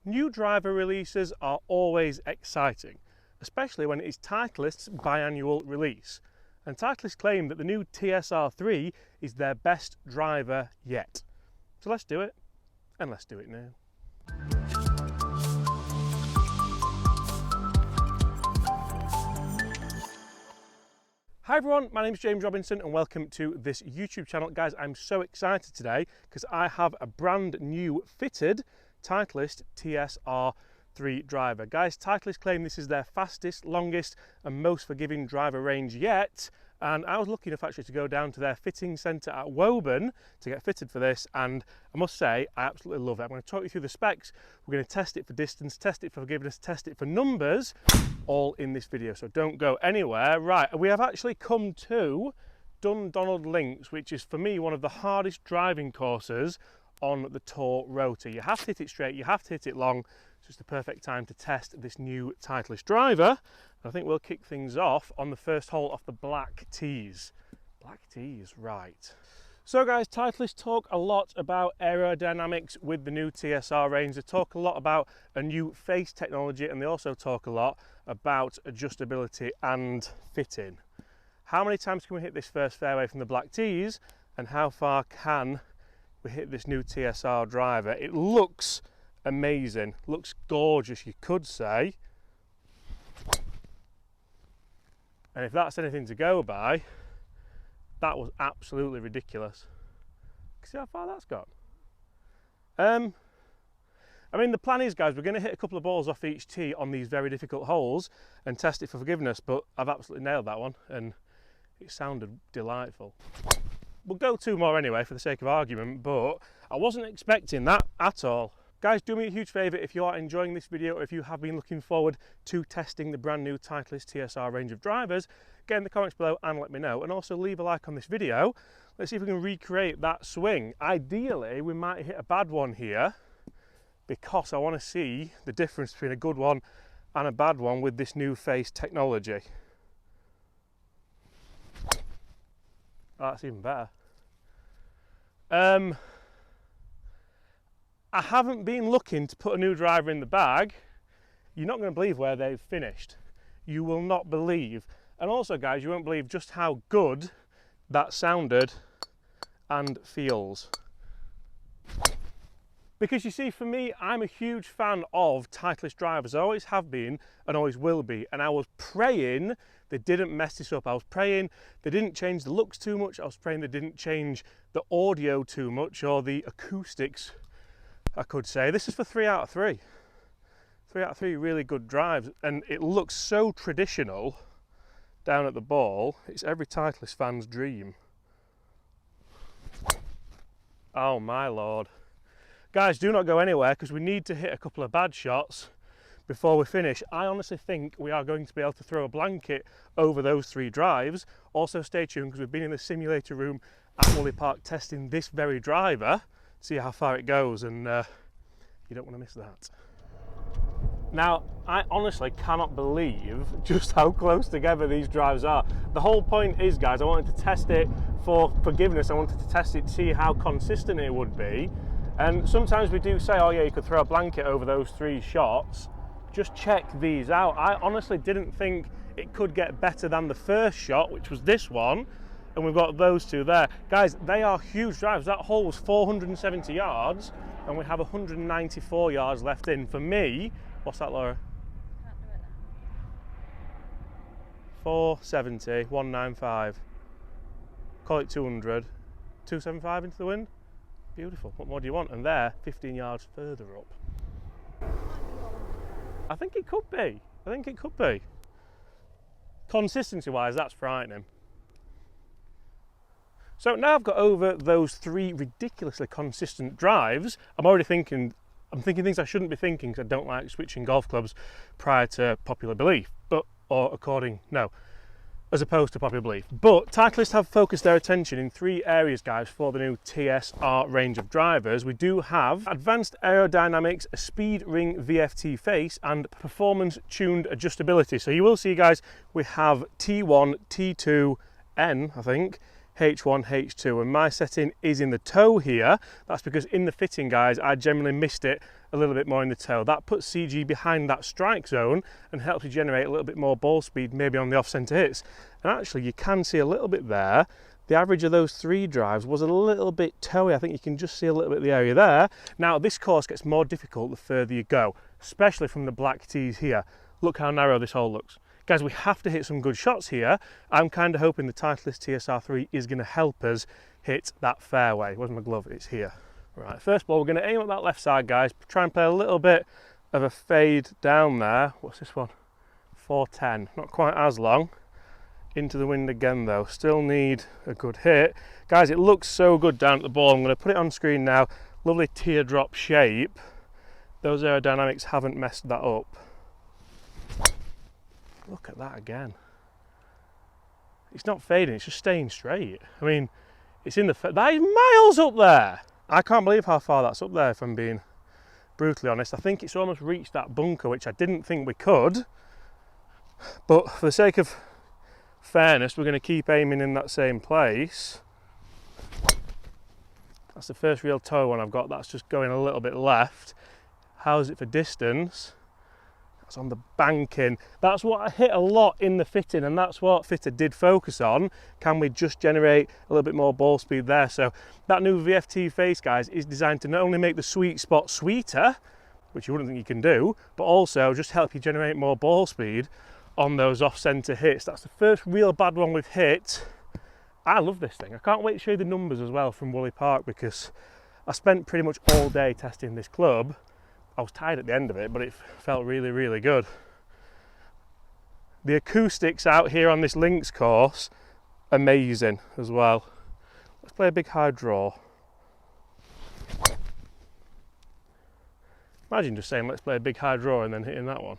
New driver releases are always exciting, especially when it is Titleist's biannual release. And Titleist claim that the new TSR3 is their best driver yet. So let's do it, and let's do it now. Hi everyone, my name is James Robinson and welcome to this YouTube channel. Guys, I'm so excited today because I have a brand new fitted Titleist TSR3 driver. Guys, Titleist claim this is their fastest, longest and most forgiving driver range yet. And I was lucky enough actually to go down to their fitting centre at Woburn to get fitted for this, and I must say I absolutely love it. I'm going to talk you through the specs, we're going to test it for distance, test it for forgiveness, test it for numbers, all in this video, so don't go anywhere. Right, we have actually come to Dundonald Links, which is for me one of the hardest driving courses on the Tour Rotor. You have to hit it straight, you have to hit it long, so it's the perfect time to test this new Titleist driver. I think we'll kick things off on the first hole off the black tees. Black tees, right. So guys, Titleist talk a lot about aerodynamics with the new TSR range. They talk a lot about a new face technology, and they also talk a lot about adjustability and fitting. How many times can we hit this first fairway from the black tees, and how far can we hit this new TSR driver? It looks amazing, looks gorgeous, you could say. And if that's anything to go by, that was absolutely ridiculous. See how far that's gone? I mean, the plan is, guys, we're going to hit a couple of balls off each tee on these very difficult holes and test it for forgiveness, but I've absolutely nailed that one and it sounded delightful. We'll go two more anyway for the sake of argument, but I wasn't expecting that at all. Guys, do me a huge favour if you are enjoying this video, or if you have been looking forward to testing the brand new Titleist TSR range of drivers, get in the comments below and let me know. And also leave a like on this video. Let's see if we can recreate that swing. Ideally, we might hit a bad one here because I want to see the difference between a good one and a bad one with this new face technology. Oh, that's even better. I haven't been looking to put a new driver in the bag. You're not going to believe where they've finished. You will not believe. And also, guys, you won't believe just how good that sounded and feels. Because you see, for me, I'm a huge fan of Titleist drivers. I always have been and always will be. And I was praying they didn't mess this up. I was praying they didn't change the looks too much. I was praying they didn't change the audio too much or the acoustics, I could say. This is for 3 out of 3. 3 out of 3 really good drives, and it looks so traditional down at the ball. It's every Titleist fan's dream. Oh my lord. Guys, do not go anywhere because we need to hit a couple of bad shots before we finish. I honestly think we are going to be able to throw a blanket over those 3 drives. Also stay tuned because we've been in the simulator room at Woolley Park testing this very driver. See how far it goes, and you don't want to miss that. Now, I honestly cannot believe just how close together these drives are. The whole point is, guys, I wanted to test it for forgiveness. I wanted to test it to see how consistent it would be. And sometimes we do say, oh yeah, you could throw a blanket over those 3 shots. Just check these out. I honestly didn't think it could get better than the first shot, which was this one. And we've got those 2 there. Guys, they are huge drives. That hole was 470 yards and we have 194 yards left in. For me, what's that, Laura? Can't do it now. 470, 195. Call it 200. 275 into the wind. Beautiful. What more do you want? And there, 15 yards further up. I think it could be. I think it could be. Consistency-wise, that's frightening. So now I've got over those 3 ridiculously consistent drives, I'm thinking things I shouldn't be thinking because I don't like switching golf clubs prior to popular belief, as opposed to popular belief. But Titleist have focused their attention in 3 areas, guys, for the new TSR range of drivers. We do have advanced aerodynamics, a speed ring VFT face, and performance tuned adjustability. So you will see, guys, we have T1, T2, N, I think, H1, H2, and my setting is in the toe here. That's because in the fitting, guys, I generally missed it a little bit more in the toe. That puts CG behind that strike zone and helps you generate a little bit more ball speed, maybe on the off-centre hits. And actually, you can see a little bit there. The average of those 3 drives was a little bit toey. I think you can just see a little bit of the area there. Now, this course gets more difficult the further you go, especially from the black tees here. Look how narrow this hole looks. Guys, we have to hit some good shots here. I'm kind of hoping the Titleist TSR3 is going to help us hit that fairway. Where's my glove? It's here. Right, first ball, we're going to aim at that left side, guys. Try and play a little bit of a fade down there. What's this one? 410. Not quite as long. Into the wind again, though. Still need a good hit. Guys, it looks so good down at the ball. I'm going to put it on screen now. Lovely teardrop shape. Those aerodynamics haven't messed that up. Look at that again. It's not fading, it's just staying straight. I mean, it's in the... That is miles up there! I can't believe how far that's up there, if I'm being brutally honest. I think it's almost reached that bunker, which I didn't think we could. But for the sake of fairness, we're going to keep aiming in that same place. That's the first real toe one I've got. That's just going a little bit left. How's it for distance? That's on the banking. That's what I hit a lot in the fitting, and that's what fitter did focus on. Can we just generate a little bit more ball speed there? So that new VFT face, guys, is designed to not only make the sweet spot sweeter, which you wouldn't think you can do, but also just help you generate more ball speed on those off-centre hits. That's the first real bad one we've hit. I love this thing. I can't wait to show you the numbers as well from Woolley Park, because I spent pretty much all day testing this club. I was tired at the end of it, but it felt really, really good. The acoustics out here on this links course, amazing as well. Let's play a big high draw. Imagine just saying, let's play a big high draw and then hitting that one.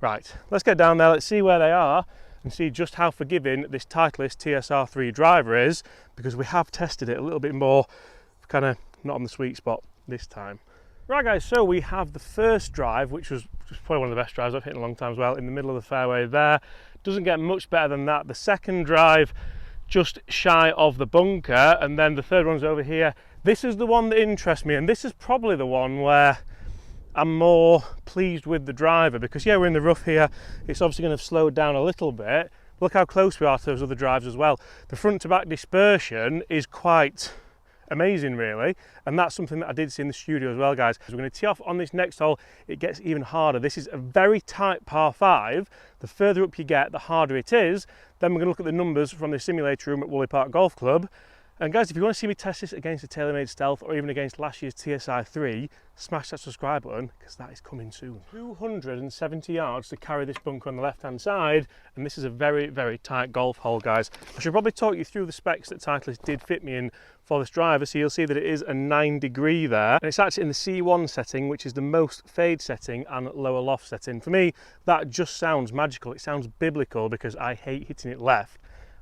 Right, let's get down there, let's see where they are and see just how forgiving this Titleist TSR3 driver is, because we have tested it a little bit more, kind of not on the sweet spot this time. Right guys, so we have the first drive, which was probably one of the best drives I've hit in a long time as well, in the middle of the fairway there. Doesn't get much better than that. The second drive, just shy of the bunker, and then the third one's over here. This is the one that interests me, and this is probably the one where I'm more pleased with the driver, because yeah, we're in the rough here. It's obviously going to slow down a little bit. Look how close we are to those other drives as well. The front to back dispersion is quite amazing, really, and that's something that I did see in the studio as well, guys. So we're going to tee off on this next hole. It gets even harder. This is a very tight par 5. The further up you get, the harder it is. Then we're going to look at the numbers from the simulator room at Woolley Park Golf Club. And guys, if you want to see me test this against the TaylorMade Stealth or even against last year's TSR3, smash that subscribe button, because that is coming soon. 270 yards to carry this bunker on the left-hand side, and this is a very, very tight golf hole, guys. I should probably talk you through the specs that Titleist did fit me in for this driver. So you'll see that it is a 9-degree there, and it's actually in the C1 setting, which is the most fade setting and lower loft setting. For me, that just sounds magical. It sounds biblical, because I hate hitting it left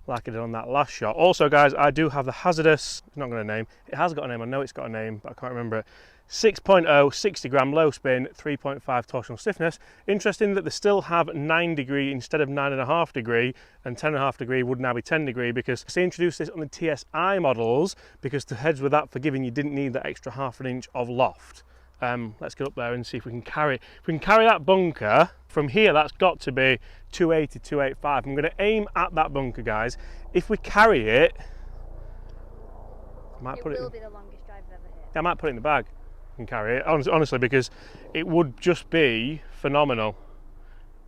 like I did on that last shot. Also, guys, I do have the hazardous, I'm not going to name, it has got a name, I know it's got a name, but I can't remember it. 6.0, 60 gram low spin, 3.5 torsional stiffness. Interesting that they still have 9-degree instead of 9.5 degree, and 10.5 degree would now be 10 degree, because they introduced this on the TSI models, because to hedge with that forgiving, you didn't need that extra ½ an inch of loft. Let's get up there and see if we can carry that bunker. From here, that's got to be 280, 285. I'm going to aim at that bunker, guys. If we carry it, I might put it. It will be the longest drive I've ever hit. I might put it in the bag and carry it, honestly, because it would just be phenomenal.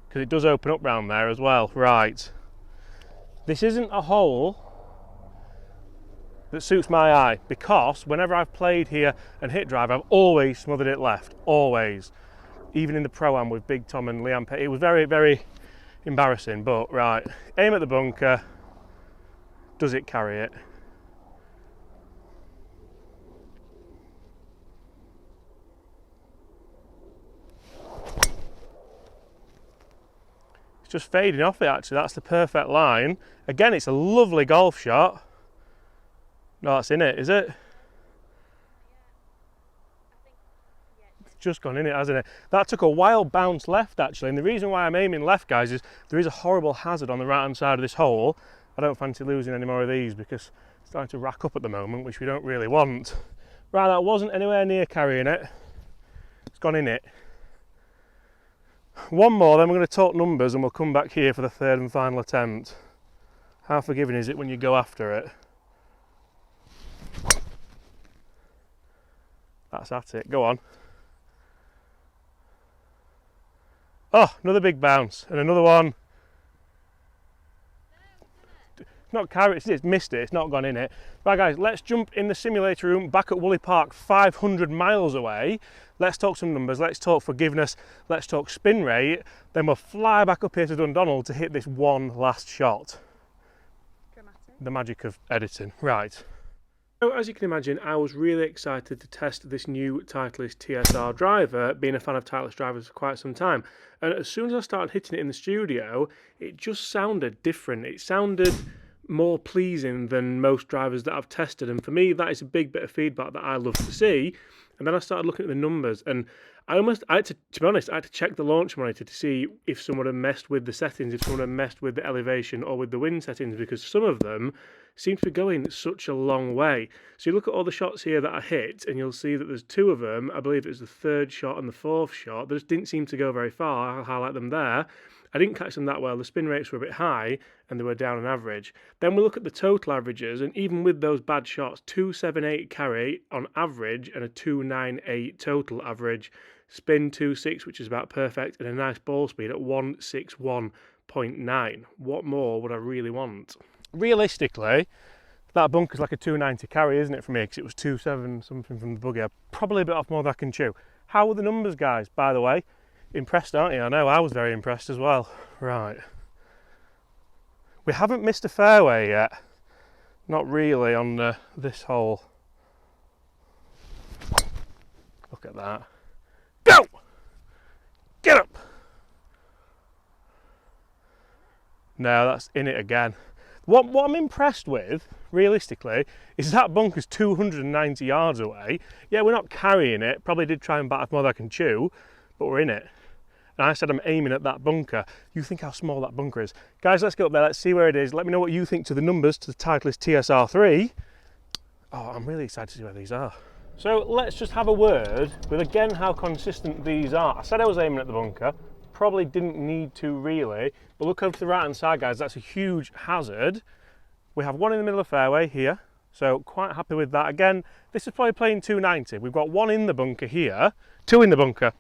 Because it does open up round there as well. Right. This isn't a hole that suits my eye, because whenever I've played here and hit drive, I've always smothered it left, always. Even in the Pro-Am with Big Tom and Liam Petty, it was very, very embarrassing. But right, aim at the bunker. Does it carry it? It's just fading off it, actually. That's the perfect line. Again, it's a lovely golf shot. No, that's in it, is it? It's just gone in it, hasn't it? That took a wild bounce left, actually, and the reason why I'm aiming left, guys, is there is a horrible hazard on the right-hand side of this hole, I don't fancy losing any more of these because it's starting to rack up at the moment, which we don't really want. Right, that wasn't anywhere near carrying it. It's gone in it. One more, then we're going to talk numbers and we'll come back here for the third and final attempt. How forgiving is it when you go after it? That's at it, go on. Oh, another big bounce, and another one. Not carried, it's missed it, it's not gone in it. Right guys, let's jump in the simulator room back at Woolly Park, 500 miles away. Let's talk some numbers, let's talk forgiveness, let's talk spin rate, then we'll fly back up here to Dundonald to hit this one last shot. Dramatic. The magic of editing, right. So as you can imagine, I was really excited to test this new Titleist TSR driver, being a fan of Titleist drivers for quite some time. And as soon as I started hitting it in the studio, it just sounded different. It sounded more pleasing than most drivers that I've tested, and for me that is a big bit of feedback that I love to see. And then I started looking at the numbers, and I had to be honest, I had to check the launch monitor to see if someone had messed with the settings, if someone had messed with the elevation or with the wind settings, because some of them seem to be going such a long way. So you look at all the shots here that I hit, and you'll see that there's two of them, I believe it was the third shot and the fourth shot, they just didn't seem to go very far. I'll highlight them there. I didn't catch them that well, the spin rates were a bit high and they were down on average. Then we look at the total averages, and even with those bad shots, 278 carry on average and a 298 total average. Spin 2.6, which is about perfect, and a nice ball speed at 161.9. What more would I really want? Realistically, that bunker's like a 290 carry, isn't it, for me? Because it was 2.7 something from the buggy. Probably a bit off more than I can chew. How were the numbers, guys, by the way? Impressed, aren't you? I know, I was very impressed as well. Right. We haven't missed a fairway yet. Not really on this hole. Look at that. Go! Get up! No, that's in it again. What I'm impressed with, realistically, is that bunker's 290 yards away. Yeah, we're not carrying it. Probably did try and bat off more than I can chew, but we're in it. And I said I'm aiming at that bunker. You think how small that bunker is. Guys, let's go up there, let's see where it is. Let me know what you think to the numbers, to the Titleist TSR3. Oh, I'm really excited to see where these are. So let's just have a word with, again, how consistent these are. I said I was aiming at the bunker. Probably didn't need to really. But look over to the right hand side, guys, that's a huge hazard. We have one in the middle of the fairway here. So quite happy with that. Again, this is probably playing 290. We've got one in the bunker here, two in the bunker.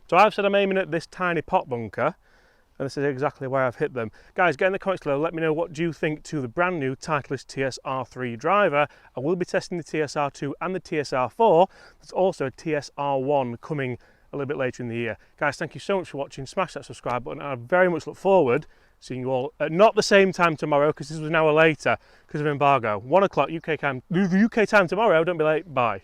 So I've said I'm aiming at this tiny pot bunker, and this is exactly where I've hit them. Guys, get in the comments below, let me know what do you think to the brand new Titleist TSR3 driver. I will be testing the TSR2 and the TSR4. There's also a TSR1 coming a little bit later in the year. Guys, thank you so much for watching. Smash that subscribe button, and I very much look forward to seeing you all at not the same time tomorrow, because this was an hour later because of embargo. 1 o'clock UK time tomorrow. Don't be late. Bye.